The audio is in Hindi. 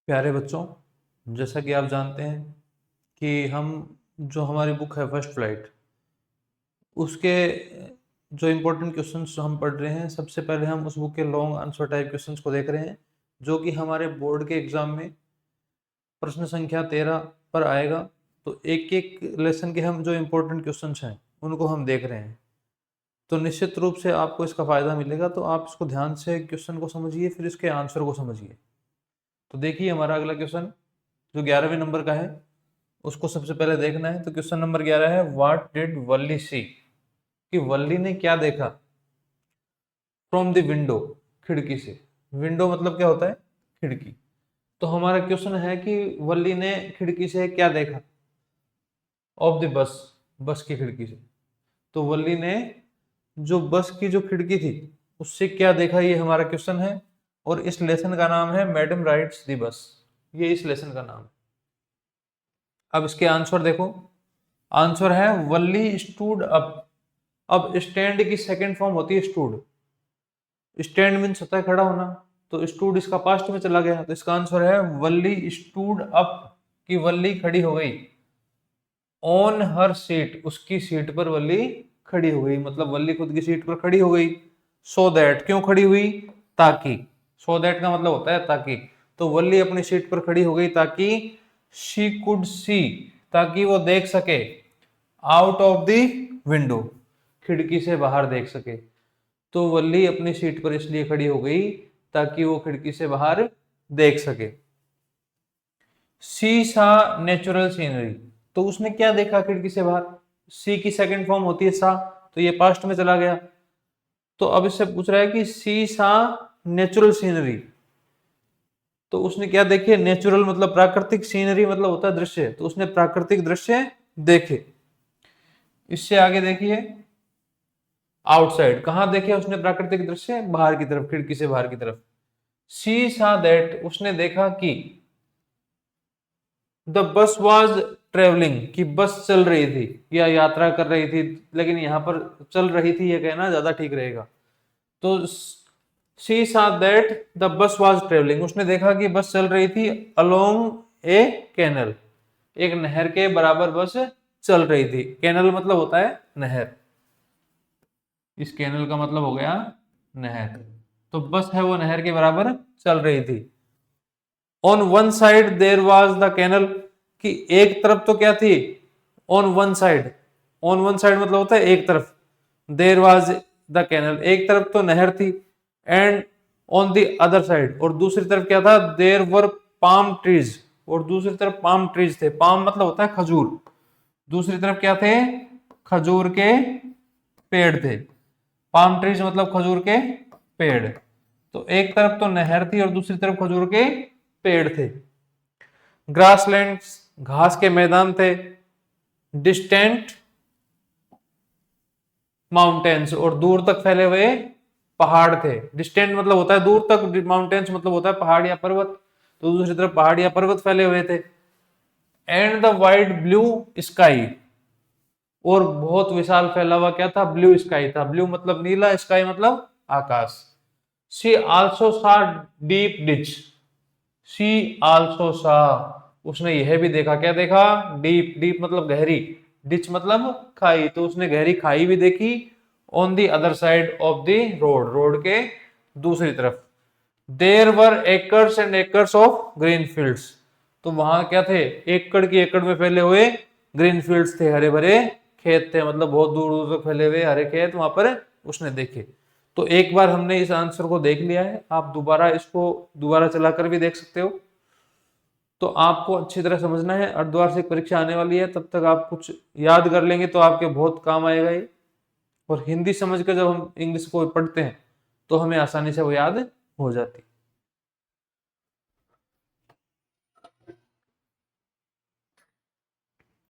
प्यारे बच्चों, जैसा कि आप जानते हैं कि हम जो हमारी बुक है फर्स्ट फ्लाइट, उसके जो इम्पोर्टेंट क्वेश्चंस जो हम पढ़ रहे हैं, सबसे पहले हम उस बुक के लॉन्ग आंसर टाइप क्वेश्चंस को देख रहे हैं, जो कि हमारे बोर्ड के एग्जाम में प्रश्न संख्या 13 पर आएगा। तो एक एक लेसन के हम जो इम्पोर्टेंट क्वेश्चंस हैं उनको हम देख रहे हैं। तो निश्चित रूप से आपको इसका फ़ायदा मिलेगा, तो आप इसको ध्यान से क्वेश्चन को समझिए, फिर इसके आंसर को समझिए। तो देखिए, हमारा अगला क्वेश्चन जो 11वें नंबर का है, उसको सबसे पहले देखना है। तो क्वेश्चन नंबर 11 है, व्हाट डिड वल्ली सी, कि वल्ली ने क्या देखा फ्रॉम द विंडो, खिड़की से। विंडो मतलब क्या होता है? खिड़की। तो हमारा क्वेश्चन है कि वल्ली ने खिड़की से क्या देखा, ऑफ द बस, बस की खिड़की से। तो वल्ली ने जो बस की जो खिड़की थी उससे क्या देखा, ये हमारा क्वेश्चन है। और इस लेसन का नाम है मैडम राइड्स द बस, ये इस लेसन का नाम है। अब इसके आंसर देखो। आंसर है वल्ली स्टूड अप। अब स्टैंड की सेकंड फॉर्म होती है स्टूड। स्टैंड मीन्स होता है खड़ा होना, तो स्टूड इसका पास्ट में चला गया, तो इसका आंसर है वल्ली स्टूड अप, कि वल्ली खड़ी हो गई। ऑन हर सीट, उसकी सीट पर वल्ली खड़ी हो गई, मतलब वल्ली खुद की सीट पर खड़ी हो गई। सो दैट, क्यों खड़ी हुई? ताकि। सो दैट का मतलब होता है ताकि। तो वल्ली अपनी सीट पर खड़ी हो गई ताकि शी कुड सी, ताकि वो देख सके, आउट ऑफ द विंडो, खिड़की से बाहर देख सके। तो वल्ली अपनी सीट पर इसलिए खड़ी हो गई ताकि वो खिड़की से बाहर देख सके। सी सा नेचुरल सीनरी, तो उसने क्या देखा खिड़की से बाहर? सी की सेकंड फॉर्म होती है सा, तो ये पास्ट में चला गया। तो अब इससे पूछ रहा है कि सी सा नेचुरल सीनरी, तो उसने क्या देखे? नेचुरल मतलब प्राकृतिक, सीनरी मतलब होता है दृश्य, तो उसने प्राकृतिक दृश्य देखे। इससे आगे देखिए, आउटसाइड, कहां देखे उसने प्राकृतिक दृश्य? बाहर की तरफ, खिड़की से बाहर की तरफ। सी सा दैट, उसने देखा कि द बस वॉज ट्रेवलिंग, कि बस चल रही थी या यात्रा कर रही थी, लेकिन यहां पर चल रही थी ये कहना ज्यादा ठीक रहेगा। तो सी सा that the bus was travelling, उसने देखा कि बस चल रही थी अलोंग ए कैनल, एक नहर के बराबर बस चल रही थी। कैनल मतलब होता है नहर, इस कैनल का मतलब हो गया नहर। तो बस है वो नहर के बराबर चल रही थी। On one side there was the canal, कि एक तरफ तो क्या थी? On one side, on one side मतलब होता है एक तरफ। देर वाज द कैनल, एक तरफ तो नहर थी। And on the other side, और दूसरी तरफ क्या था? देर वर पाम ट्रीज, और दूसरी तरफ पाम ट्रीज थे। पाम मतलब होता है खजूर, दूसरी तरफ क्या थे? खजूर के पेड़ थे। पाम ट्रीज मतलब खजूर के पेड़। तो एक तरफ तो नहर थी और दूसरी तरफ खजूर के पेड़ थे। ग्रासलैंड्स, घास के मैदान थे। डिस्टेंट माउंटेन्स, और दूर तक फैले हुए पहाड़ थे। डिस्टेंट मतलब होता है दूर तक, माउंटेन्स मतलब होता है पहाड़ या पर्वत, तो दूसरी तरफ पहाड़ या पर्वत फैले हुए थे। And the wide blue sky, और बहुत विशाल फैला हुआ क्या था? ब्लू स्काई था। ब्लू मतलब नीला, स्काई मतलब आकाश। सी आल्सो सा डीप डिच, सी आल्सो सा, उसने यह भी देखा, क्या देखा? डीप, डीप मतलब गहरी, डिच मतलब खाई, तो उसने गहरी खाई भी देखी। On the other side of the road, road के दूसरी तरफ। There were acres and acres of green fields, तो वहां क्या थे? एकड़ की एकड़ में फैले हुए ग्रीन फील्ड्स थे, हरे भरे खेत थे, मतलब बहुत दूर दूर तक फैले हुए हरे खेत वहां पर उसने देखे। तो एक बार हमने इस आंसर को देख लिया है, आप दोबारा इसको दोबारा चलाकर भी देख सकते हो। तो आपको अच्छी तरह समझना है, अर्धवार्षिक परीक्षा आने वाली है, तब तक आप कुछ याद कर लेंगे तो आपके बहुत काम आएगा ये। और हिंदी समझ कर जब हम इंग्लिश को पढ़ते हैं तो हमें आसानी से वो याद हो जाती है।